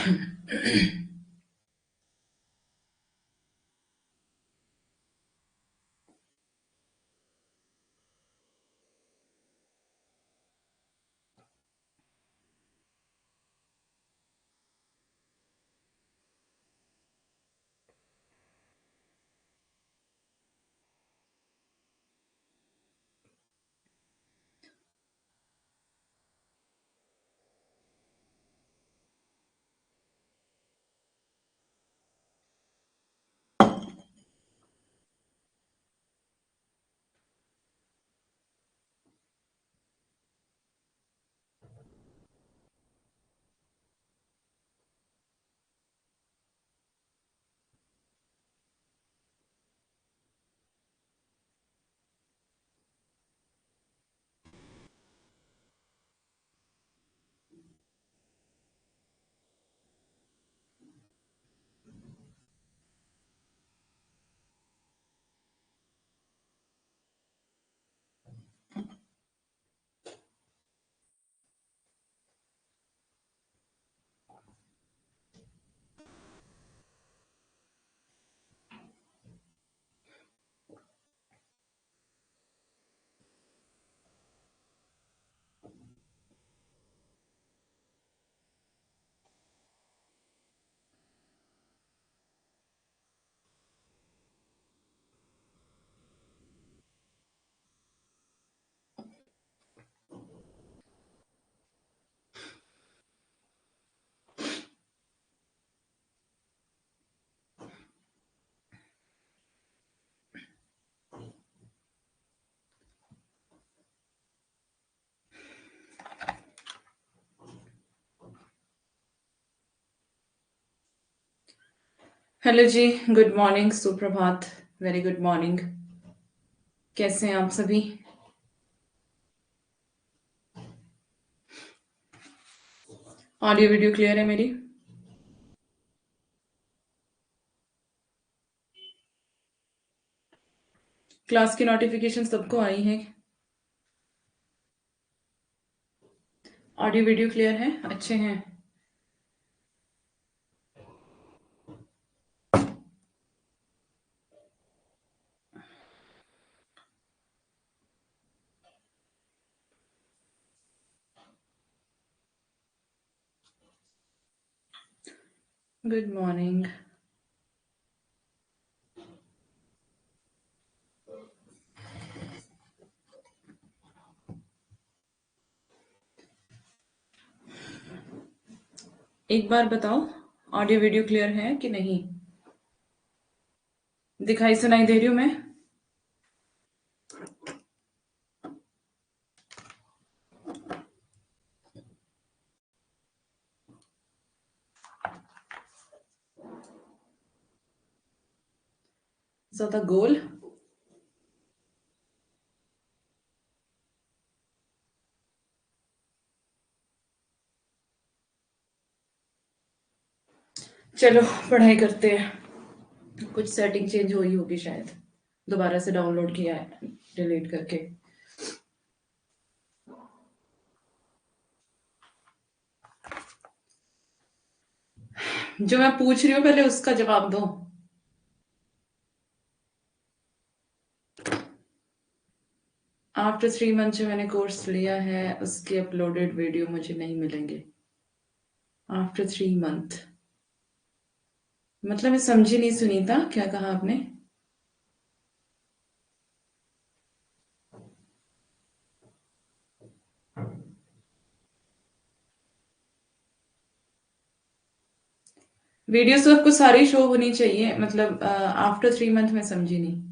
Hello जी। Good morning, सुप्रभात। Very good morning. कैसे हैं आप सभी? ऑडियो वीडियो क्लियर है मेरी? क्लास की नोटिफिकेशन सबको आई है? ऑडियो वीडियो क्लियर है? अच्छे हैं? Good morning. एक बार बताओ, ऑडियो वीडियो क्लियर है कि नहीं? दिखाई सुनाई दे रही हूँ मैं? ज्यादा गोल? चलो, पढ़ाई करते हैं। कुछ सेटिंग चेंज हुई होगी शायद। दोबारा से डाउनलोड किया है डिलीट करके। जो मैं पूछ रही हूँ पहले उसका जवाब दो। आफ्टर 3 मंथ जो मैंने कोर्स लिया है उसके अपलोडेड वीडियो मुझे नहीं मिलेंगे। आफ्टर 3 मंथ मतलब मैं समझी नहीं, सुनीता क्या कहा आपने? वीडियोस तो आपको सारी शो होनी चाहिए, मतलब आफ्टर 3 मंथ में समझी नहीं।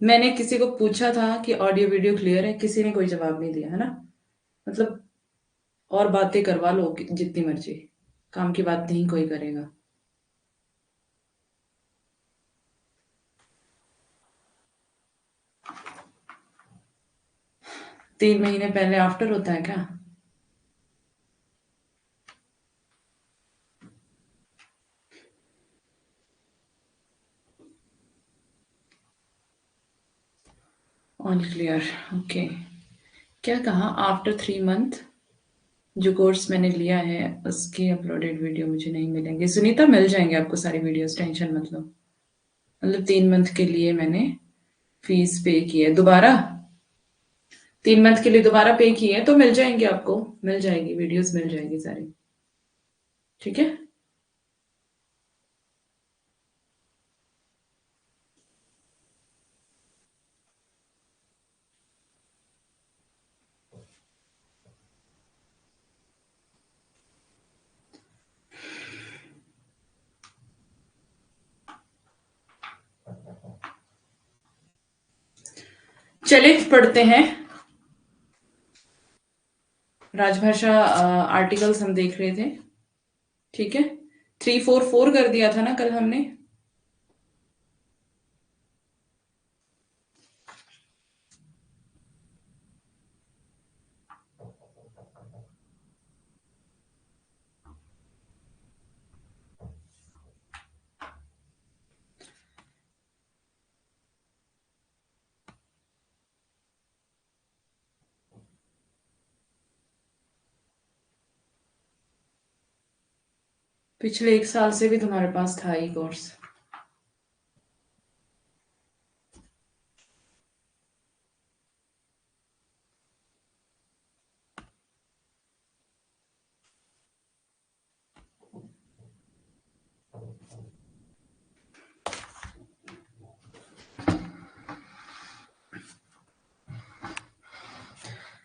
मैंने किसी को पूछा था कि ऑडियो वीडियो क्लियर है, किसी ने कोई जवाब नहीं दिया है ना। मतलब और बातें करवा लो जितनी मर्जी, काम की बात नहीं कोई करेगा। 3 महीने पहले आफ्टर होता है क्या? All clear. ओके। क्या कहा? आफ्टर 3 मंथ जो कोर्स मैंने लिया है उसकी अपलोडेड वीडियो मुझे नहीं मिलेंगे। सुनीता, मिल जाएंगे आपको सारी वीडियोस, टेंशन मत लो। मतलब 3 मंथ के लिए मैंने फीस पे की है दोबारा। 3 मंथ के लिए दोबारा पे की है तो मिल जाएंगे आपको, मिल जाएगी वीडियोस, मिल जाएगी सारी। ठीक है। चलिए पढ़ते हैं। राजभाषा आर्टिकल्स हम देख रहे थे। ठीक है। 344 कर दिया था ना कल हमने। पिछले 1 साल से भी तुम्हारे पास था ही कोर्स।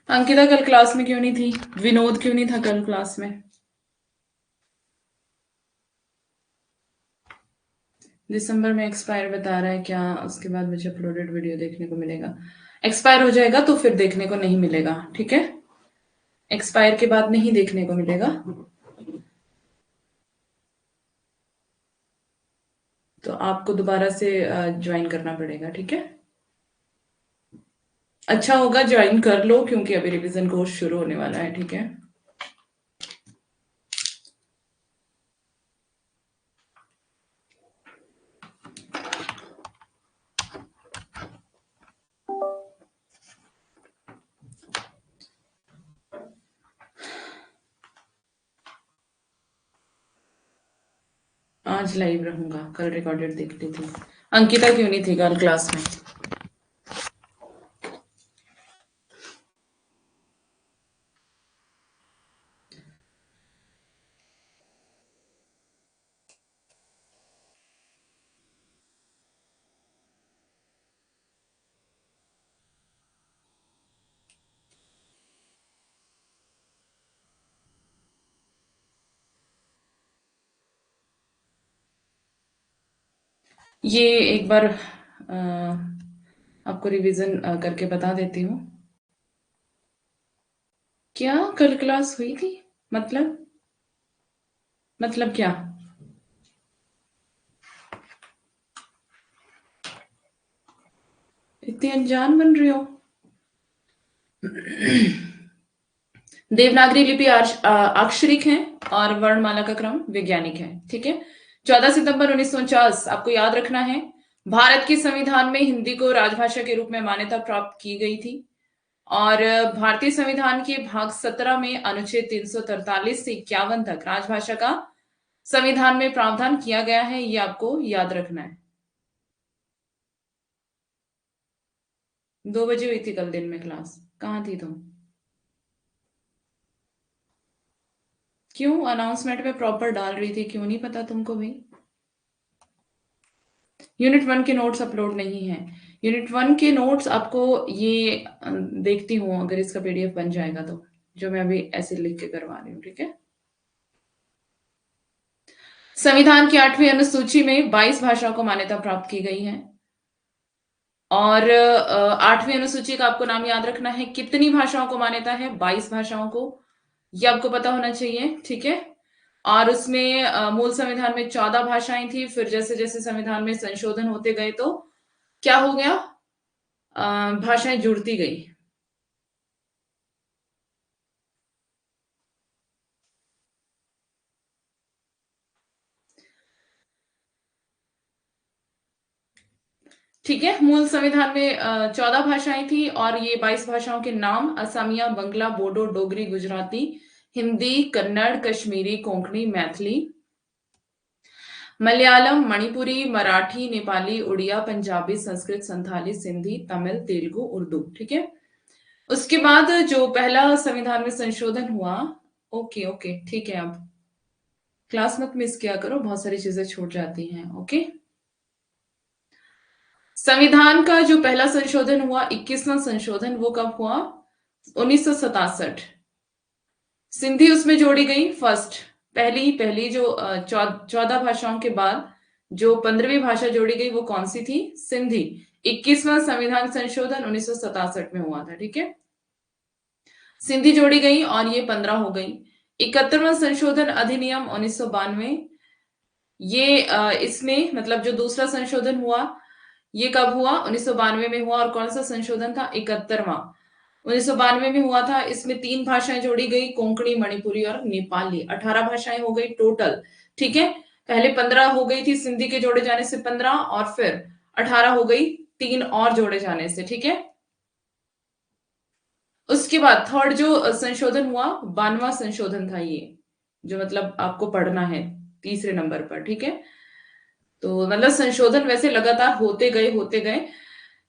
अंकिता कल क्लास में क्यों नहीं थी? विनोद क्यों नहीं था कल क्लास में? दिसंबर में एक्सपायर बता रहा है क्या? उसके बाद मुझे अपलोडेड वीडियो देखने को मिलेगा? एक्सपायर हो जाएगा तो फिर देखने को नहीं मिलेगा। ठीक है। एक्सपायर के बाद नहीं देखने को मिलेगा। तो आपको दोबारा से ज्वाइन करना पड़ेगा। ठीक है। अच्छा होगा ज्वाइन कर लो क्योंकि अभी रिवीजन कोर्स शुरू होने वाला है। ठीक है। आज लाइव रहूंगा, कल रिकॉर्डेड देख ली थी। अंकिता क्यों नहीं थी कल क्लास में? ये एक बार आपको रिवीजन करके बता देती हूँ। क्या कल क्लास हुई थी? मतलब क्या? इतनी अनजान बन रही हो? देवनागरी लिपि अक्षरिक है और वर्णमाला का क्रम वैज्ञानिक है। ठीक है। 14 सितंबर 1949 आपको याद रखना है। भारत के संविधान में हिंदी को राजभाषा के रूप में मान्यता प्राप्त की गई थी। और भारतीय संविधान के भाग 17 में अनुच्छेद 343 से 51 तक राजभाषा का संविधान में प्रावधान किया गया है। ये आपको याद रखना है। 2 बजे हुई थी कल दिन में क्लास, कहाँ थी तुम? क्यों अनाउंसमेंट में प्रॉपर डाल रही थी, क्यों नहीं पता तुमको भाई? यूनिट 1 के नोट्स अपलोड नहीं है। यूनिट 1 के नोट्स आपको ये देखती हूँ अगर इसका पीडीएफ बन जाएगा तो, जो मैं अभी ऐसे लिख के करवा रही हूँ। ठीक है। संविधान की 8वीं अनुसूची में 22 भाषाओं को मान्यता प्राप्त की गई है। और 8वीं अनुसूची का आपको नाम याद रखना है। कितनी भाषाओं को मान्यता है? 22 भाषाओं को। ये आपको पता होना चाहिए। ठीक है। और उसमें मूल संविधान में 14 भाषाएं थी, फिर जैसे जैसे संविधान में संशोधन होते गए तो क्या हो गया? भाषाएं जुड़ती गई। ठीक है, मूल संविधान में 14 भाषाएं थी और ये 22 भाषाओं के नाम असमिया, बंगला, बोडो, डोगरी, गुजराती, हिंदी, कन्नड़, कश्मीरी, कोंकणी, मैथिली, मलयालम, मणिपुरी, मराठी, नेपाली, उड़िया, पंजाबी, संस्कृत, संथाली, सिंधी, तमिल, तेलुगु, उर्दू। ठीक है, उसके बाद जो पहला संविधान में संशोधन हुआ, ओके ओके ठीक है, अब क्लास मत मिस किया करो, बहुत सारी चीजें छूट जाती हैं। ओके, संविधान का जो पहला संशोधन हुआ, 21वां संशोधन, वो कब हुआ? 1967। सिंधी उसमें जोड़ी गई फर्स्ट, पहली पहली जो 14 भाषाओं के बाद जो 15वीं भाषा जोड़ी गई वो कौन सी थी? सिंधी। 21वां संविधान संशोधन 1967 में हुआ था। ठीक है, सिंधी जोड़ी गई और ये 15 हो गई। 71वां संशोधन अधिनियम 1992, ये इसमें मतलब जो दूसरा संशोधन हुआ ये कब हुआ? 1992 में हुआ। और कौन सा संशोधन था? 71वां 1992 में हुआ था। इसमें 3 भाषाएं जोड़ी गई, कोंकणी, मणिपुरी और नेपाली। 18 भाषाएं हो गई टोटल। ठीक है, पहले 15 हो गई थी सिंधी के जोड़े जाने से 15, और फिर 18 हो गई 3 और जोड़े जाने से। ठीक है, उसके बाद थर्ड जो संशोधन हुआ, 92वां संशोधन था ये, जो मतलब आपको पढ़ना है तीसरे नंबर पर। ठीक है, तो मतलब संशोधन वैसे लगातार होते गए।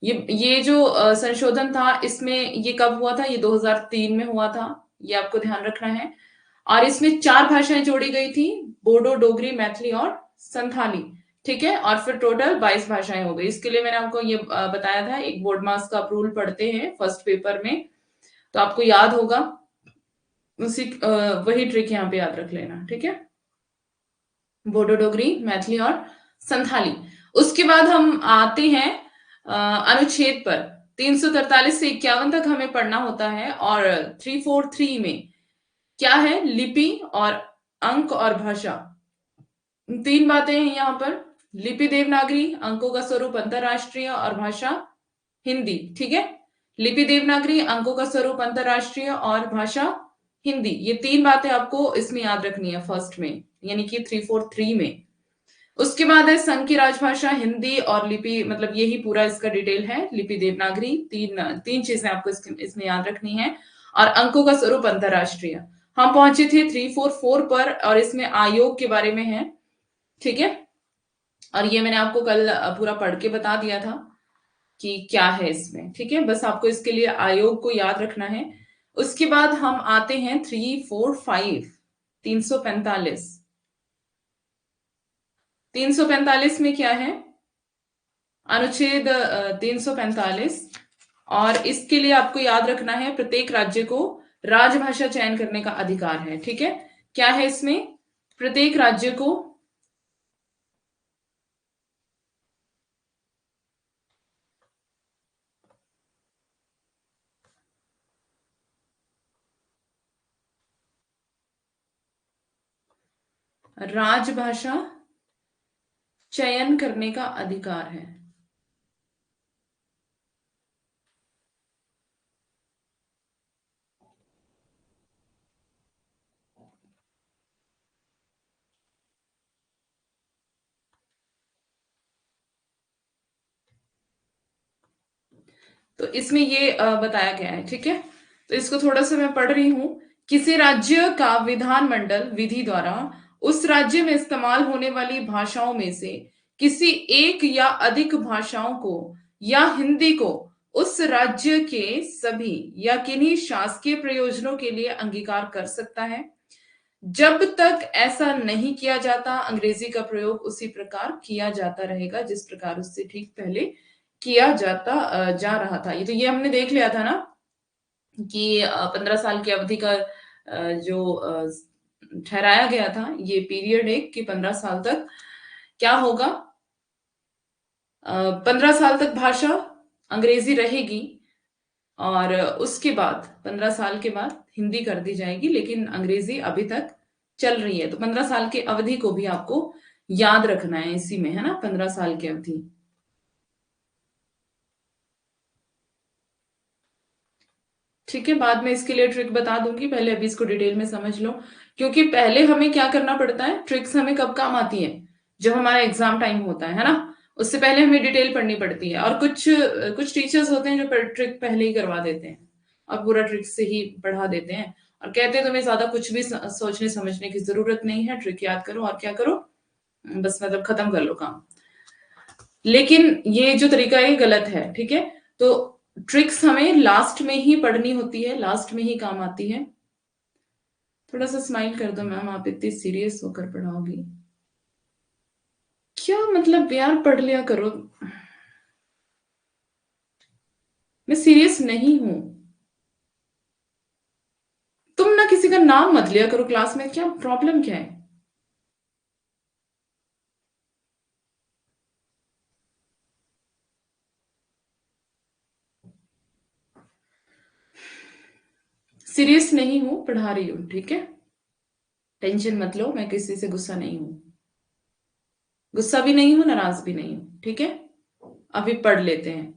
ये जो संशोधन था इसमें ये कब हुआ था? ये 2003 में हुआ था, ये आपको ध्यान रखना है। और इसमें 4 भाषाएं जोड़ी गई थी, बोडो, डोगरी, मैथिली और संथाली। ठीक है, और फिर टोटल 22 भाषाएं हो गई। इसके लिए मैंने आपको ये बताया था, एक बोर्ड मार्क्स का रूल पढ़ते हैं फर्स्ट पेपर में, तो आपको याद होगा, उसी वही ट्रिक यहाँ पे याद रख लेना। ठीक है, बोडो, डोगरी, मैथिली और संथाली। उसके बाद हम आते हैं अनुच्छेद पर। 343 से 51 तक हमें पढ़ना होता है, और 343 में क्या है? लिपि और अंक और भाषा, 3 बातें हैं यहाँ पर। लिपि देवनागरी, अंकों का स्वरूप अंतरराष्ट्रीय और भाषा हिंदी। ठीक है, लिपि देवनागरी, अंकों का स्वरूप अंतरराष्ट्रीय और भाषा हिंदी, ये 3 बातें आपको इसमें याद रखनी है फर्स्ट में, यानी कि 343 में। उसके बाद है संघ की राजभाषा हिंदी और लिपि, मतलब यही पूरा इसका डिटेल है, लिपि देवनागरी। तीन तीन चीजें आपको इसमें याद रखनी है। और अंकों का स्वरूप अंतरराष्ट्रीय। हम पहुंचे थे 344 पर, और इसमें आयोग के बारे में है। ठीक है, और ये मैंने आपको कल पूरा पढ़ के बता दिया था कि क्या है इसमें। ठीक है, बस आपको इसके लिए आयोग को याद रखना है। उसके बाद हम आते हैं 345, 345। 345 में क्या है? अनुच्छेद 345, और इसके लिए आपको याद रखना है प्रत्येक राज्य को राजभाषा चयन करने का अधिकार है। ठीक है, क्या है इसमें? प्रत्येक राज्य को राजभाषा चयन करने का अधिकार है। तो इसमें ये बताया गया है। ठीक है, तो इसको थोड़ा सा मैं पढ़ रही हूं। किसी राज्य का विधानमंडल विधि द्वारा उस राज्य में इस्तेमाल होने वाली भाषाओं में से किसी एक या अधिक भाषाओं को या हिंदी को उस राज्य के सभी या किन्हीं शासकीय प्रयोजनों के लिए अंगीकार कर सकता है। जब तक ऐसा नहीं किया जाता, अंग्रेजी का प्रयोग उसी प्रकार किया जाता रहेगा जिस प्रकार उससे ठीक पहले किया जाता जा रहा था। ये हमने देख लिया था ना कि 15 साल की अवधि का जो ठहराया गया था, ये पीरियड एक कि 15 साल तक क्या होगा? 15 साल तक भाषा अंग्रेजी रहेगी, और उसके बाद 15 साल के बाद हिंदी कर दी जाएगी, लेकिन अंग्रेजी अभी तक चल रही है। तो 15 साल की अवधि को भी आपको याद रखना है इसी में, है ना? 15 साल की अवधि। ठीक है, बाद में इसके लिए ट्रिक बता दूंगी, पहले अभी इसको डिटेल में समझ लो। क्योंकि पहले हमें क्या करना पड़ता है, ट्रिक्स हमें कब काम आती है? जब हमारा एग्जाम टाइम होता है ना? उससे पहले हमें डिटेल पढ़नी पड़ती है, और कुछ कुछ टीचर्स होते हैं जो ट्रिक पहले ही करवा देते हैं और पूरा ट्रिक से ही पढ़ा देते हैं और कहते हैं तुम्हें ज्यादा कुछ भी सोचने समझने की जरूरत नहीं है, ट्रिक याद करो और क्या करो, बस मतलब खत्म कर लो काम। लेकिन ये जो तरीका है ये गलत है, ठीक है। तो ट्रिक्स हमें लास्ट में ही पढ़नी होती है, लास्ट में ही काम आती है। थोड़ा सा स्माइल कर दो मैम, आप इतनी सीरियस होकर पढ़ाओगी क्या? मतलब यार पढ़ लिया करो। मैं सीरियस नहीं हूं। तुम ना किसी का नाम मत लिया करो क्लास में, क्या प्रॉब्लम क्या है? सीरियस नहीं हूं, पढ़ा रही हूं, ठीक है। टेंशन मत लो, मैं किसी से गुस्सा नहीं हूं। गुस्सा भी नहीं हूं, नाराज भी नहीं हूं, ठीक है। अभी पढ़ लेते हैं।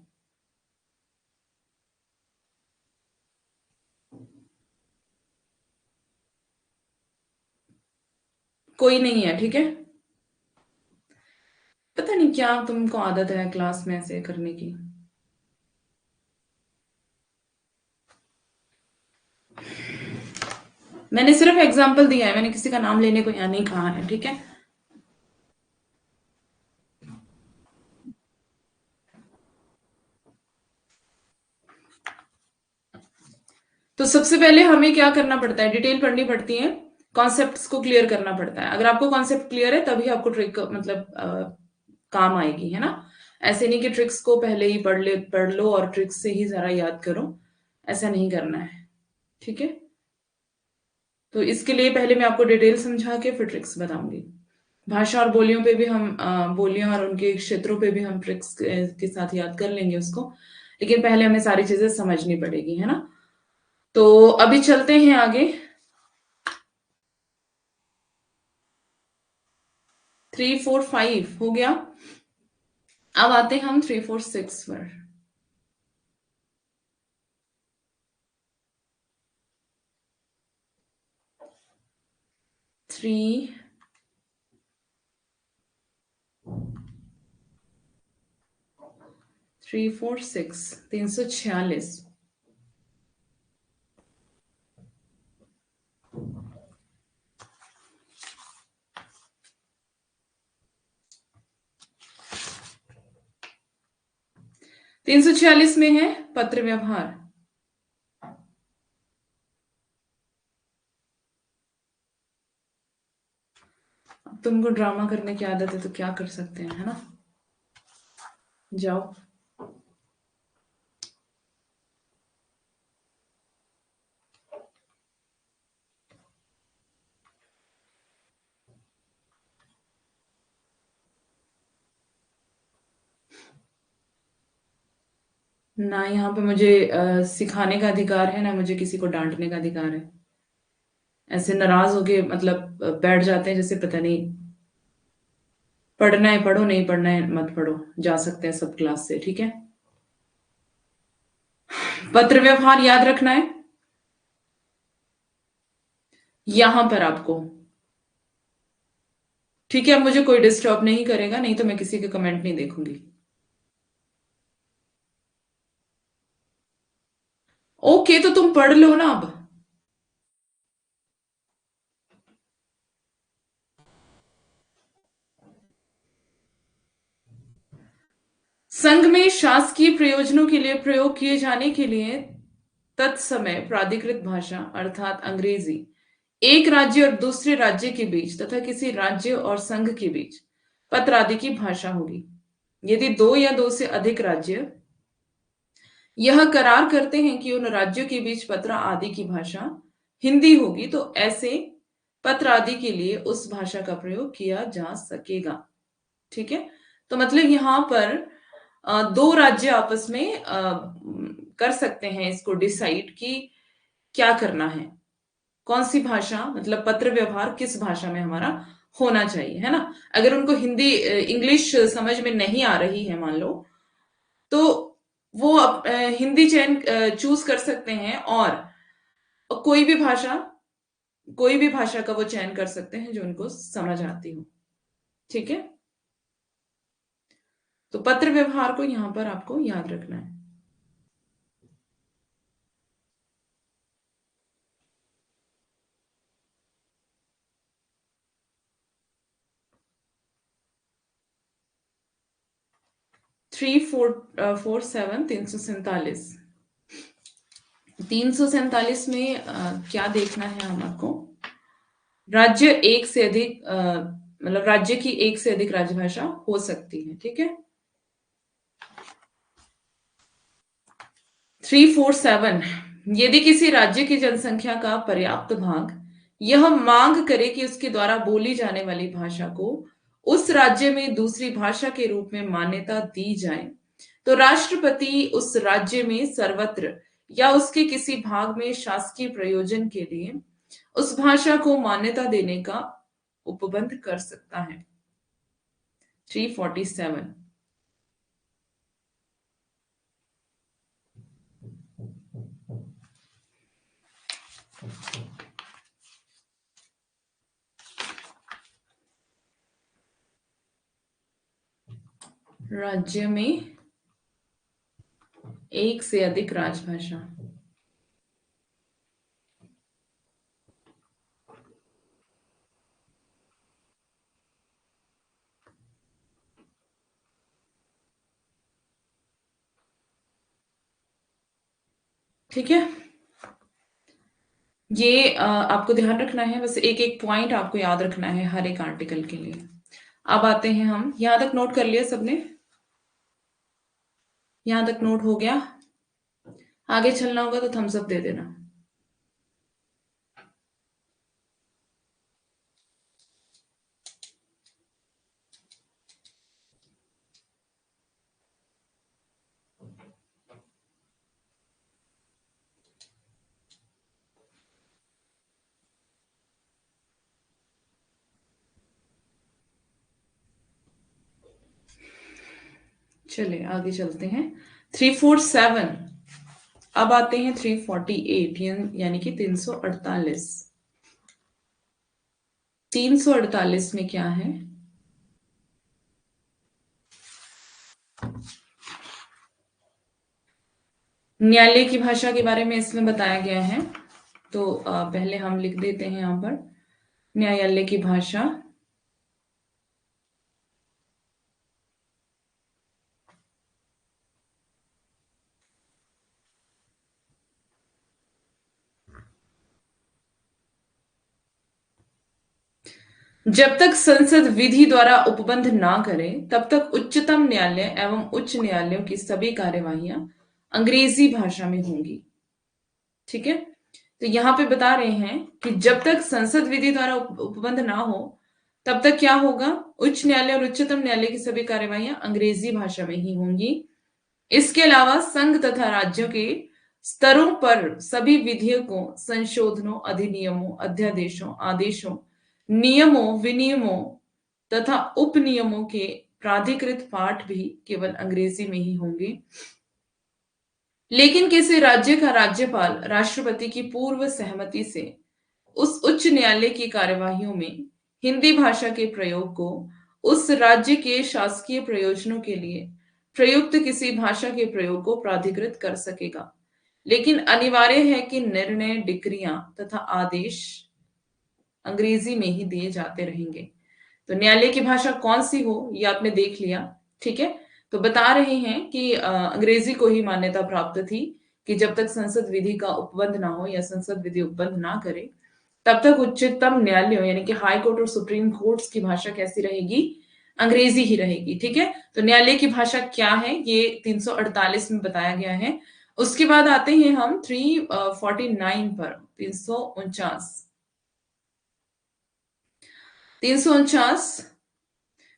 कोई नहीं है, ठीक है। पता नहीं क्या तुमको आदत है क्लास में ऐसे करने की। मैंने सिर्फ एग्जाम्पल दिया है, मैंने किसी का नाम लेने को यहाँ नहीं कहा है, ठीक है। तो सबसे पहले हमें क्या करना पड़ता है, डिटेल पढ़नी पड़ती है, कॉन्सेप्ट्स को क्लियर करना पड़ता है। अगर आपको कॉन्सेप्ट क्लियर है तभी आपको ट्रिक मतलब काम आएगी, है ना। ऐसे नहीं कि ट्रिक्स को पहले ही पढ़ लो और ट्रिक्स से ही सारा याद करो, ऐसा नहीं करना है, ठीक है। तो इसके लिए पहले मैं आपको डिटेल समझा के फिर ट्रिक्स बताऊंगी। भाषा और बोलियों पे भी हम बोलियां और उनके क्षेत्रों पे भी हम ट्रिक्स के साथ याद कर लेंगे उसको, लेकिन पहले हमें सारी चीजें समझनी पड़ेगी, है ना। तो अभी चलते हैं आगे। 3 4 5 हो गया। अब आते हैं हम 3 4 6 पर। 3 3 4 6 346। 346 में है पत्र व्यवहार। अब तुमको ड्रामा करने की आदत है तो क्या कर सकते हैं, है ना। जाओ। ना यहाँ पे मुझे सिखाने का अधिकार है, ना मुझे किसी को डांटने का अधिकार है। ऐसे नाराज होके मतलब बैठ जाते हैं जैसे पता नहीं। पढ़ना है पढ़ो, नहीं पढ़ना है मत पढ़ो, जा सकते हैं सब क्लास से, ठीक है। पत्र व्यवहार याद रखना है यहां पर आपको, ठीक है। अब मुझे कोई डिस्टर्ब नहीं करेगा, नहीं तो मैं किसी के कमेंट नहीं देखूंगी। ओके, तो तुम पढ़ लो ना अब। संघ में शासकीय प्रयोजनों के लिए प्रयोग किए जाने के लिए तत्समय प्राधिकृत भाषा अर्थात अंग्रेजी एक राज्य और दूसरे राज्य के बीच तथा किसी राज्य और संघ के बीच पत्र आदि की भाषा होगी। यदि दो या दो से अधिक राज्य यह करार करते हैं कि उन राज्यों के बीच पत्र आदि की भाषा हिंदी होगी तो ऐसे पत्र आदि के लिए उस भाषा का प्रयोग किया जा सकेगा, ठीक है। तो मतलब यहां पर दो राज्य आपस में कर सकते हैं इसको डिसाइड कि क्या करना है, कौन सी भाषा मतलब पत्र व्यवहार किस भाषा में हमारा होना चाहिए, है ना। अगर उनको हिंदी इंग्लिश समझ में नहीं आ रही है मान लो, तो वो हिंदी चयन चूज कर सकते हैं और कोई भी भाषा कोई भी भाषा का वो चयन कर सकते हैं जो उनको समझ आती हो, ठीक है। तो पत्र व्यवहार को यहां पर आपको याद रखना है। Three four four seven 347। 347 में क्या देखना है हमारे, राज्य एक से अधिक मतलब राज्य की एक से अधिक राजभाषा हो सकती है। ठीक है। 347, यदि किसी राज्य की जनसंख्या का पर्याप्त भाग यह मांग करे कि उसके द्वारा बोली जाने वाली भाषा को उस राज्य में दूसरी भाषा के रूप में मान्यता दी जाए, तो राष्ट्रपति उस राज्य में सर्वत्र या उसके किसी भाग में शासकीय प्रयोजन के लिए उस भाषा को मान्यता देने का उपबंध कर सकता है। 347। राज्य में एक से अधिक राजभाषा। ठीक है। ये आपको ध्यान रखना है, बस एक एक पॉइंट आपको याद रखना है हर एक आर्टिकल के लिए। अब आते हैं हम, यहां तक नोट कर लिया सबने? यहां तक नोट हो गया? आगे चलना होगा तो थम्स अप दे देना। चलिए आगे चलते हैं। 347। अब आते हैं 348 यानी कि 348। 348 में क्या है? न्यायालय की भाषा के बारे में इसमें बताया गया है। तो पहले हम लिख देते हैं यहां पर न्यायालय की भाषा। जब तक संसद विधि द्वारा उपबंध ना करे तब तक उच्चतम न्यायालय एवं उच्च न्यायालयों की सभी कार्यवाहियां अंग्रेजी भाषा में होंगी। ठीक है। तो यहां पे बता रहे हैं कि जब तक संसद विधि द्वारा उपबंध ना हो तब तक क्या होगा, उच्च न्यायालय और उच्चतम न्यायालय की सभी कार्यवाहियां अंग्रेजी भाषा में ही होंगी। इसके अलावा संघ तथा राज्यों के स्तरों पर सभी विधेयकों, संशोधनों, अधिनियमों, अध्यादेशों, आदेशों, नियमों, विनियमों तथा उपनियमों के प्राधिकृत पाठ भी केवल अंग्रेजी में ही होंगे। लेकिन किसी राज्य का राज्यपाल राष्ट्रपति की पूर्व सहमति से उस उच्च न्यायालय की कार्यवाहियों में हिंदी भाषा के प्रयोग को उस राज्य के शासकीय प्रयोजनों के लिए प्रयुक्त किसी भाषा के प्रयोग को प्राधिकृत कर सकेगा। लेकिन अनिवार्य है कि निर्णय, डिक्रियां तथा आदेश अंग्रेजी में ही दिए जाते रहेंगे। तो न्यायालय की भाषा कौन सी हो ये आपने देख लिया। ठीक है। तो बता रहे हैं कि अंग्रेजी को ही मान्यता प्राप्त थी कि जब तक संसद विधि का उपबंध ना हो या संसद विधि उपबंध ना करे तब तक उच्चतम न्यायालयों यानी कि हाई कोर्ट और सुप्रीम कोर्ट्स की भाषा कैसी रहेगी? अंग्रेजी ही रहेगी। ठीक है। तो न्यायालय की भाषा क्या है ये 348 में बताया गया है। उसके बाद आते हैं हम 349 पर। 349। 349।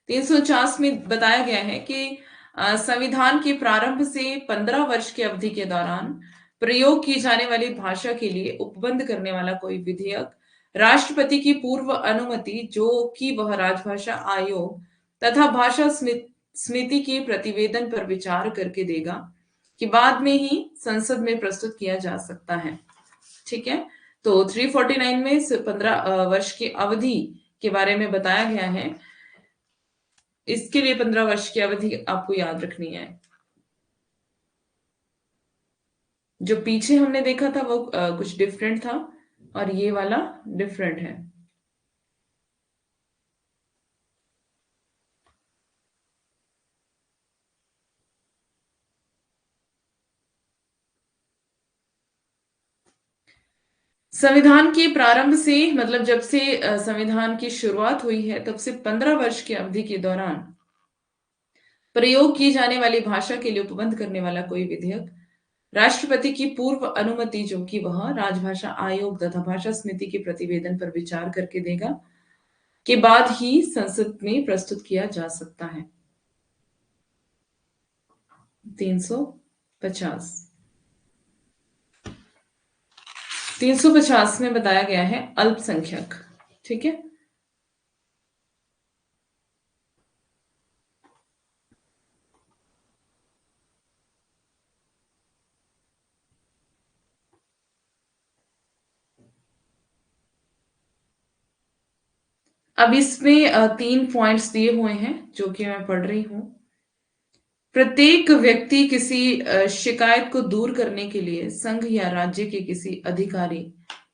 349 में बताया गया है कि संविधान के प्रारंभ से 15 वर्ष की अवधि के दौरान प्रयोग की जाने वाली भाषा के लिए उपबंध करने वाला कोई विधेयक राष्ट्रपति की पूर्व अनुमति, जो कि वह राजभाषा आयोग तथा भाषा समिति के प्रतिवेदन पर विचार करके देगा, कि बाद में ही संसद में प्रस्तुत किया जा सकता है। ठीक है। तो 349 में 15 वर्ष की अवधि के बारे में बताया गया है। इसके लिए 15 वर्ष की अवधि आपको याद रखनी है। जो पीछे हमने देखा था वो कुछ डिफरेंट था, और ये वाला डिफरेंट है। संविधान के प्रारंभ से, मतलब जब से संविधान की शुरुआत हुई है, तब से 15 वर्ष की अवधि के दौरान प्रयोग की जाने वाली भाषा के लिए उपबंध करने वाला कोई विधेयक राष्ट्रपति की पूर्व अनुमति, जो कि वह राजभाषा आयोग तथा भाषा समिति के प्रतिवेदन पर विचार करके देगा, के बाद ही संसद में प्रस्तुत किया जा सकता है। 350 350 में बताया गया है अल्पसंख्यक। ठीक है। अब इसमें 3 पॉइंट्स दिए हुए हैं जो कि मैं पढ़ रही हूं। प्रत्येक व्यक्ति किसी शिकायत को दूर करने के लिए संघ या राज्य के किसी अधिकारी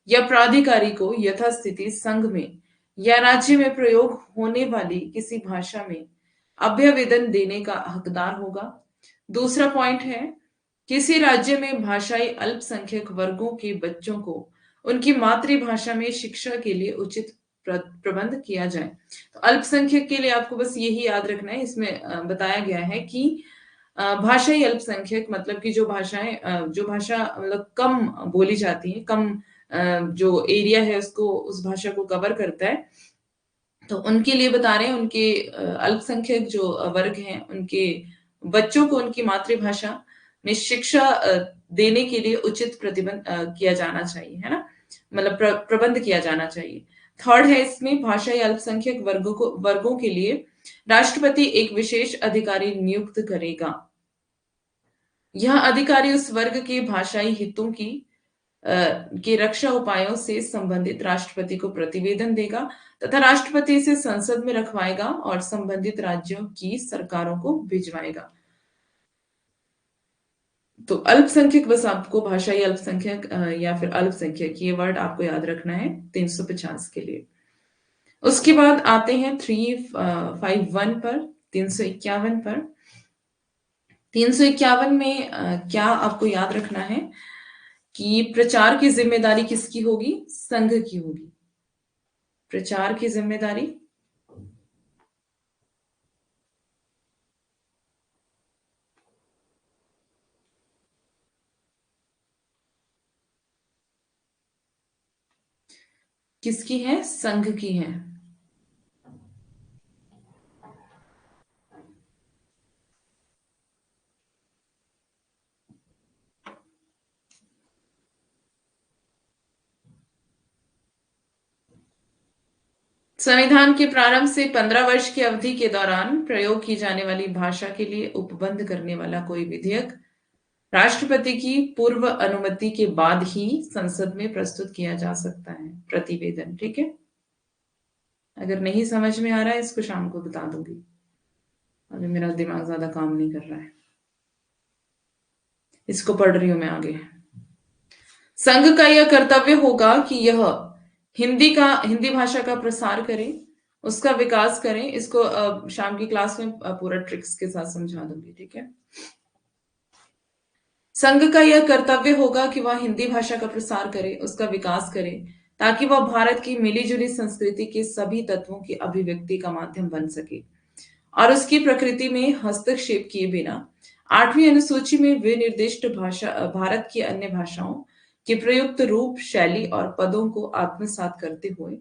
या प्राधिकारी को यथास्थिति संघ में या राज्य में प्रयोग होने वाली किसी भाषा में अभ्यवेदन देने का हकदार होगा। दूसरा पॉइंट है, किसी राज्य में भाषाई अल्पसंख्यक वर्गों के बच्चों को उनकी मातृभाषा में शिक्षा के लिए उचित प्रबंध किया जाए। तो अल्पसंख्यक के लिए आपको बस यही याद रखना है। इसमें बताया गया है कि भाषाई अल्पसंख्यक मतलब कि जो भाषा मतलब कम बोली जाती है, कम जो एरिया है उसको, उस भाषा को कवर करता है, तो उनके लिए बता रहे हैं। उनके अल्पसंख्यक जो वर्ग हैं, उनके बच्चों को उनकी मातृभाषा में शिक्षा देने के लिए उचित प्रतिबंध किया जाना चाहिए, है ना, मतलब प्रबंध किया जाना चाहिए। थर्ड है इसमें, भाषाई अल्पसंख्यक वर्गों के लिए राष्ट्रपति एक विशेष अधिकारी नियुक्त करेगा। यह अधिकारी उस वर्ग के भाषाई हितों की रक्षा उपायों से संबंधित राष्ट्रपति को प्रतिवेदन देगा तथा राष्ट्रपति इसे संसद में रखवाएगा और संबंधित राज्यों की सरकारों को भिजवाएगा। तो अल्पसंख्यक, बस आपको भाषाई अल्पसंख्यक या फिर अल्पसंख्यक, ये वर्ड आपको याद रखना है 350 के लिए। उसके बाद आते हैं 351 पर, 351 पर। 351 में क्या आपको याद रखना है कि प्रचार की जिम्मेदारी किसकी होगी? संघ की होगी। प्रचार की जिम्मेदारी किसकी है? संघ की है। संविधान के प्रारंभ से 15 वर्ष की अवधि के दौरान प्रयोग की जाने वाली भाषा के लिए उपबंध करने वाला कोई विधेयक राष्ट्रपति की पूर्व अनुमति के बाद ही संसद में प्रस्तुत किया जा सकता है, प्रतिवेदन। ठीक है। अगर नहीं समझ में आ रहा है, इसको शाम को बता दूंगी, अभी मेरा दिमाग ज्यादा काम नहीं कर रहा है। इसको पढ़ रही हूं मैं आगे। संघ का यह कर्तव्य होगा कि यह हिंदी भाषा का प्रसार करे, उसका विकास करें। इसको शाम की क्लास में पूरा ट्रिक्स के साथ समझा दूंगी। ठीक है। संघ का यह कर्तव्य होगा कि वह हिंदी भाषा का प्रसार करे, उसका विकास करे, ताकि वह भारत की मिलीजुली संस्कृति के सभी तत्वों की अभिव्यक्ति का माध्यम बन सके और उसकी प्रकृति में हस्तक्षेप किए बिना 8वीं अनुसूची में विनिर्दिष्ट भाषा भारत की अन्य भाषाओं के प्रयुक्त रूप, शैली और पदों को आत्मसात करते हुए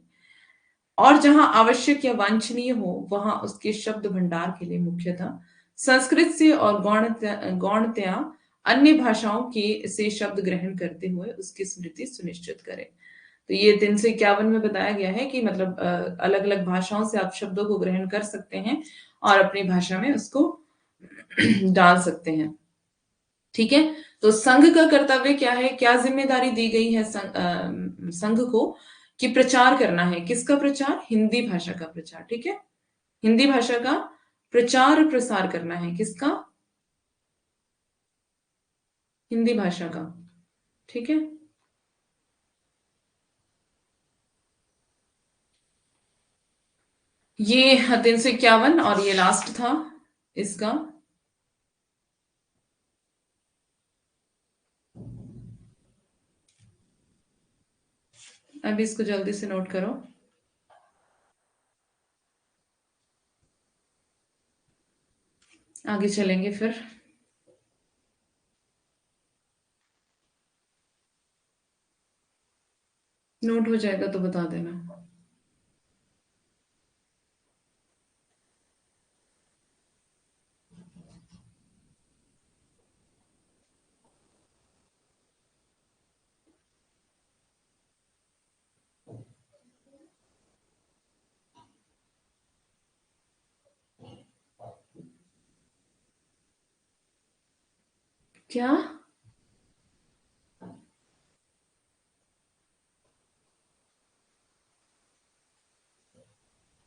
और जहां आवश्यक या वांछनीय हो वहां उसके शब्द भंडार के लिए मुख्यतः संस्कृत से और गौणतया अन्य भाषाओं के से शब्द ग्रहण करते हुए उसकी स्मृति सुनिश्चित करें। तो ये 351 में बताया गया है कि मतलब अलग अलग भाषाओं से आप शब्दों को ग्रहण कर सकते हैं और अपनी भाषा में उसको डाल सकते हैं। ठीक है। तो संघ का कर्तव्य क्या है? क्या जिम्मेदारी दी गई है संघ को? कि प्रचार करना है। किसका प्रचार? हिंदी भाषा का प्रचार। ठीक है। हिंदी भाषा का प्रचार प्रसार करना है किसका? हिंदी भाषा का। ठीक है। ये 351 और ये लास्ट था इसका। अब इसको जल्दी से नोट करो। आगे चलेंगे फिर। नोट हो जाएगा तो बता देना। क्या?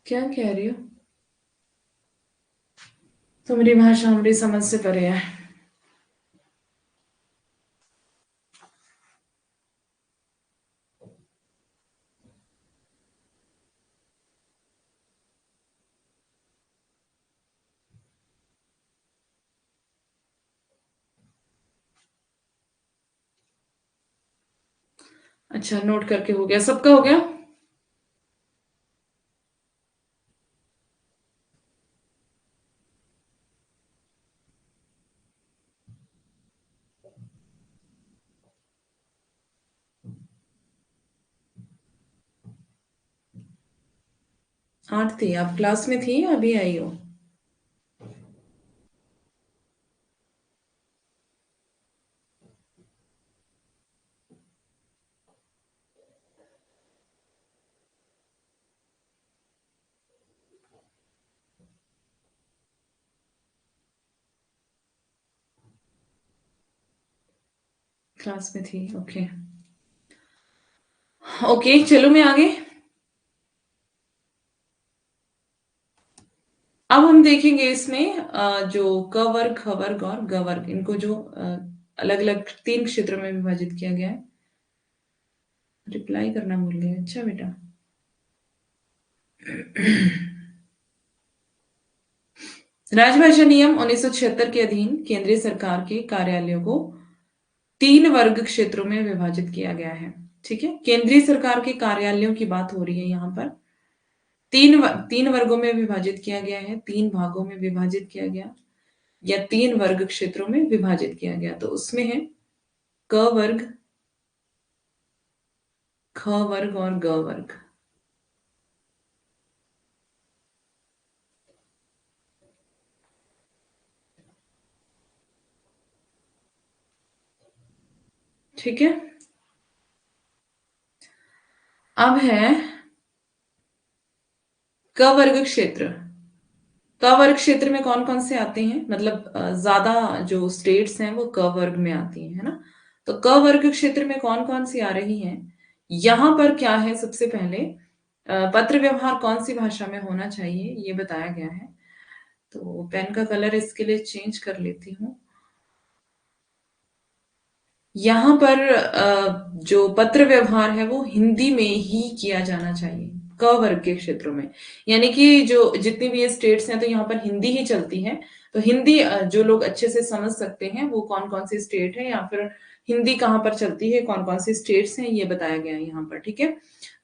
क्या कह रही हो? तुम्हारी भाषा हमारी समझ से परे है। अच्छा, नोट करके हो गया, सबका हो गया। आठ थी, आप क्लास में थी या अभी आई हो? क्लास में थी, ओके। ओके, चलो मैं आगे। अब हम देखेंगे इसमें जो क वर्ग, ख वर्ग और ग वर्ग, इनको जो अलग अलग तीन क्षेत्रों में विभाजित किया गया है। रिप्लाई करना भूल गए, अच्छा बेटा। राजभाषा नियम 1976 के अधीन केंद्रीय सरकार के कार्यालयों को तीन वर्ग क्षेत्रों में विभाजित किया गया है। ठीक है, केंद्रीय सरकार के कार्यालयों की बात हो रही है यहाँ पर। तीन वर्गों में विभाजित किया गया है, तीन भागों में विभाजित किया गया, या तीन वर्ग क्षेत्रों में विभाजित किया गया। तो उसमें है क वर्ग, ख वर्ग और ग वर्ग। ठीक है। अब है क वर्ग क्षेत्र। क वर्ग क्षेत्र में कौन कौन से आते हैं, मतलब ज्यादा जो स्टेट्स हैं वो क वर्ग में आती हैं, है ना? तो क वर्ग क्षेत्र में कौन कौन सी आ रही हैं? यहां पर क्या है, सबसे पहले पत्र व्यवहार कौन सी भाषा में होना चाहिए ये बताया गया है। तो पेन का कलर इसके लिए चेंज कर लेती हूँ। यहाँ पर जो पत्र व्यवहार है वो हिंदी में ही किया जाना चाहिए क वर्ग के क्षेत्रों में। यानी कि जो जितनी भी ये स्टेट्स हैं तो यहाँ पर हिंदी ही चलती है। तो हिंदी जो लोग अच्छे से समझ सकते हैं वो कौन कौन सी स्टेट है, या फिर हिंदी कहाँ पर चलती है, कौन कौन सी स्टेट्स हैं, ये बताया गया है यहाँ पर। ठीक है।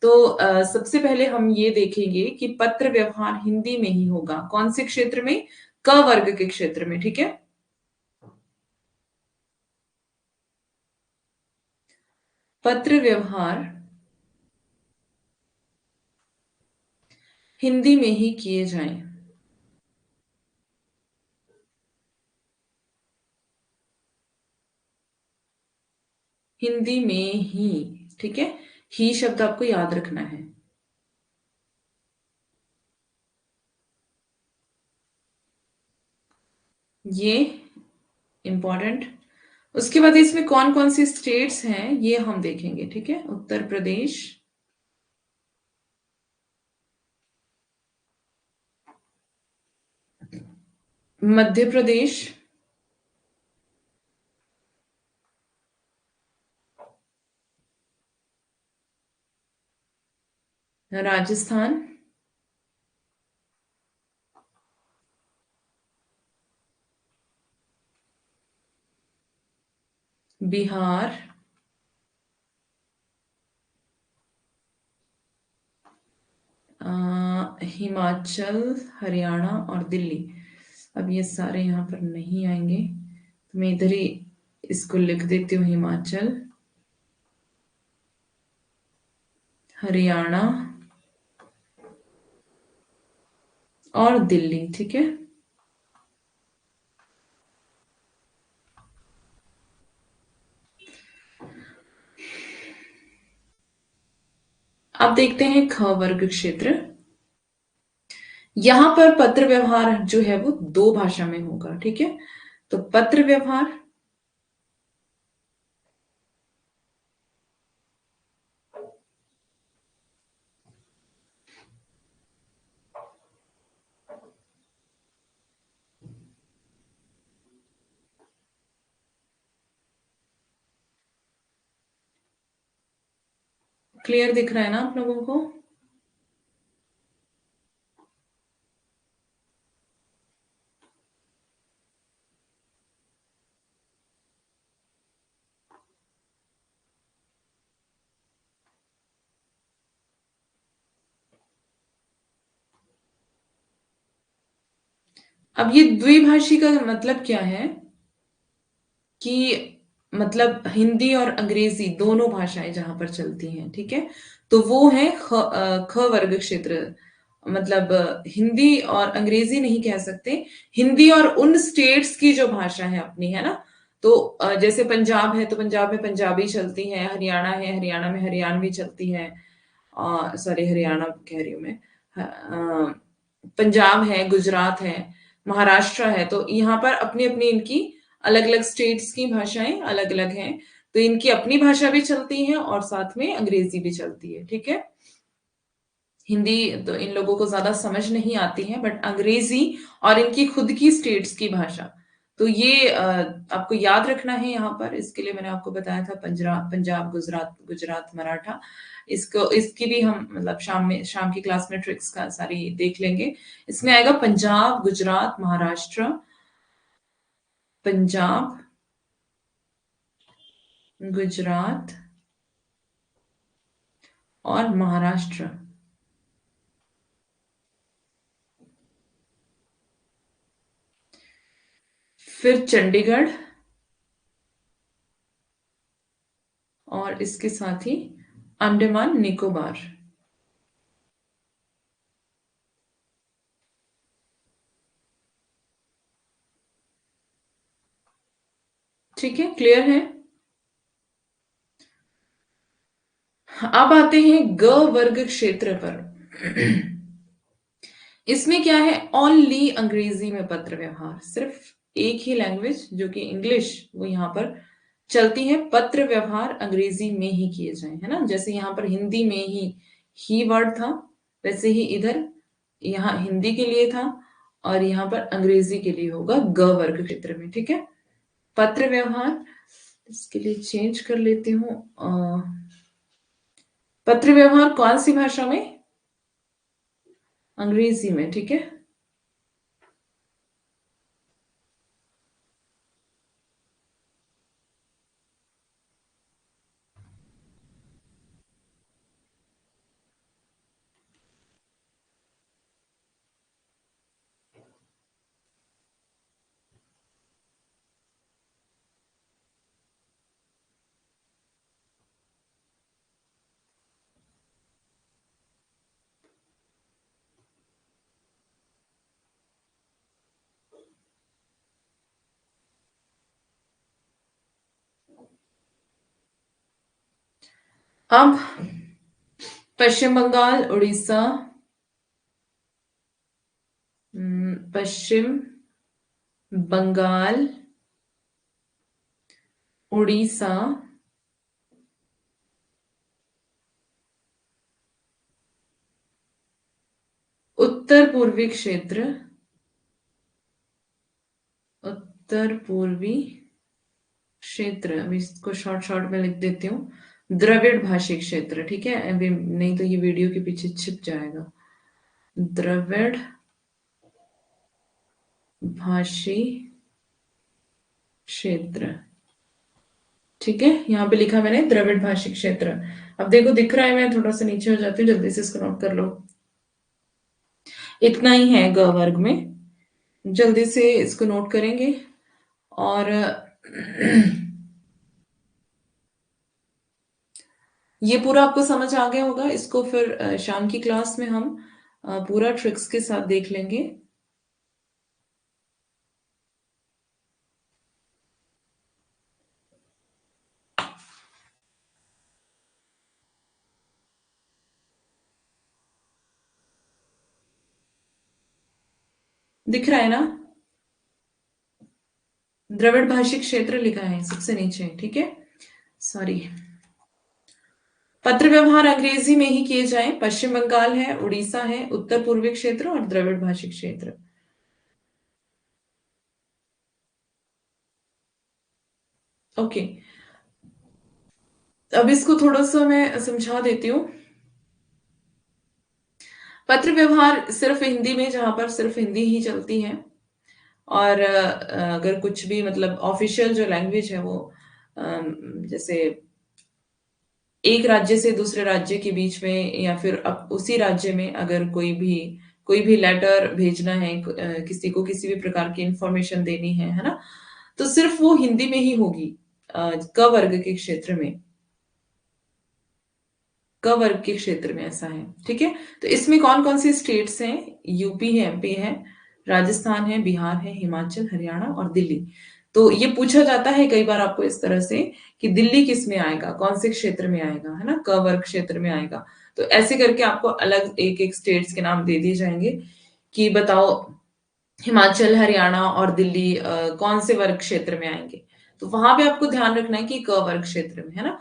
तो सबसे पहले हम ये देखेंगे कि पत्र व्यवहार हिंदी में ही होगा, कौन से क्षेत्र में? क वर्ग के क्षेत्र में। ठीक है। पत्र व्यवहार हिंदी में ही किए जाएं। हिंदी में ही। ठीक है। ही शब्द आपको याद रखना है। ये इंपॉर्टेंट। उसके बाद इसमें कौन कौन सी स्टेट्स हैं ये हम देखेंगे। ठीक है, उत्तर प्रदेश, मध्य प्रदेश, राजस्थान, बिहार, हिमाचल, हरियाणा और दिल्ली। अब ये सारे यहाँ पर नहीं आएंगे, तो मैं इधर ही इसको लिख देती हूँ, हिमाचल, हरियाणा और दिल्ली। ठीक है, अब देखते हैं ख वर्ग क्षेत्र। यहां पर पत्र व्यवहार जो है वो दो भाषा में होगा। ठीक है, तो पत्र व्यवहार, क्लियर दिख रहा है ना आप लोगों को? अब ये द्विभाषी का मतलब क्या है कि मतलब हिंदी और अंग्रेजी दोनों भाषाएं जहां पर चलती हैं। ठीक है, तो वो है ख वर्ग क्षेत्र। मतलब हिंदी और अंग्रेजी नहीं कह सकते, हिंदी और उन स्टेट्स की जो भाषा है अपनी, है ना। तो जैसे पंजाब है तो पंजाब में पंजाबी चलती है, हरियाणा है हरियाणा में हरियाणवी चलती है, सॉरी हरियाणा कह रही हूँ मैं, पंजाब है, गुजरात है, महाराष्ट्र है, तो यहाँ पर अपनी अपनी इनकी अलग अलग स्टेट्स की भाषाएं अलग अलग हैं। तो इनकी अपनी भाषा भी चलती है और साथ में अंग्रेजी भी चलती है। ठीक है, हिंदी तो इन लोगों को ज्यादा समझ नहीं आती है, बट अंग्रेजी और इनकी खुद की स्टेट्स की भाषा, तो ये आपको याद रखना है। यहाँ पर इसके लिए मैंने आपको बताया था पंजाब, पंजाब, गुजरात, गुजरात, मराठा। इसको इसकी भी हम मतलब शाम की क्लास में ट्रिक्स का सारी देख लेंगे। इसमें आएगा पंजाब, गुजरात, महाराष्ट्र, पंजाब, गुजरात और महाराष्ट्र। फिर चंडीगढ़ और इसके साथ ही अंडमान निकोबार। ठीक है, क्लियर है। अब आते हैं ग वर्ग क्षेत्र पर। इसमें क्या है, ओनली अंग्रेजी में पत्र व्यवहार, सिर्फ एक ही लैंग्वेज जो कि इंग्लिश, वो यहाँ पर चलती है। पत्र व्यवहार अंग्रेजी में ही किए जाए, है ना। जैसे यहाँ पर हिंदी में ही वर्ड था, वैसे ही इधर यहाँ हिंदी के लिए था और यहाँ पर अंग्रेजी के लिए होगा ग वर्ग क्षेत्र में। ठीक है, पत्र व्यवहार, इसके लिए चेंज कर लेती हूँ। पत्र व्यवहार कौन सी भाषा में? अंग्रेजी में। ठीक है, अब पश्चिम बंगाल, उड़ीसा, पश्चिम बंगाल, उड़ीसा, उत्तर पूर्वी क्षेत्र, उत्तर पूर्वी क्षेत्र, अभी इसको शॉर्ट शॉर्ट में लिख देती हूँ, द्रविड़ भाषी क्षेत्र, ठीक है, अभी नहीं तो ये वीडियो के पीछे छिप जाएगा। द्रविड़ भाषी क्षेत्र, ठीक है, यहाँ पे लिखा मैंने द्रविड़ भाषी क्षेत्र। अब देखो दिख रहा है, मैं थोड़ा सा नीचे हो जाती हूँ, जल्दी से इसको नोट कर लो। इतना ही है ग वर्ग में, जल्दी से इसको नोट करेंगे। और ये पूरा आपको समझ आ गया होगा। इसको फिर शाम की क्लास में हम पूरा ट्रिक्स के साथ देख लेंगे। दिख रहा है ना, द्रविड़ भाषी क्षेत्र लिखा है सबसे नीचे, ठीक है, सॉरी। पत्र व्यवहार अंग्रेजी में ही किए जाएं। पश्चिम बंगाल है, उड़ीसा है, उत्तर पूर्वी क्षेत्र और द्रविड़ भाषी क्षेत्र। ओके, अब इसको थोड़ा सा मैं समझा देती हूँ। पत्र व्यवहार सिर्फ हिंदी में, जहां पर सिर्फ हिंदी ही चलती है। और अगर कुछ भी मतलब ऑफिशियल जो लैंग्वेज है वो जैसे एक राज्य से दूसरे राज्य के बीच में, या फिर अब उसी राज्य में अगर कोई भी लेटर भेजना है, किसी को किसी भी प्रकार की इंफॉर्मेशन देनी है ना, तो सिर्फ वो हिंदी में ही होगी। क वर्ग के क्षेत्र में, क वर्ग के क्षेत्र में ऐसा है, ठीक है। तो इसमें कौन कौन सी स्टेट्स हैं? यूपी है, एमपी है, राजस्थान है, बिहार है, हिमाचल, हरियाणा और दिल्ली। तो ये पूछा जाता है कई बार आपको इस तरह से कि दिल्ली किस में आएगा, कौन से क्षेत्र में आएगा, है ना, क वर्ग क्षेत्र में आएगा। तो ऐसे करके आपको अलग एक एक स्टेट्स के नाम दे दिए जाएंगे कि बताओ हिमाचल, हरियाणा और दिल्ली कौन से वर्ग क्षेत्र में आएंगे। तो वहां पे आपको ध्यान रखना है कि क वर्ग क्षेत्र में, है ना।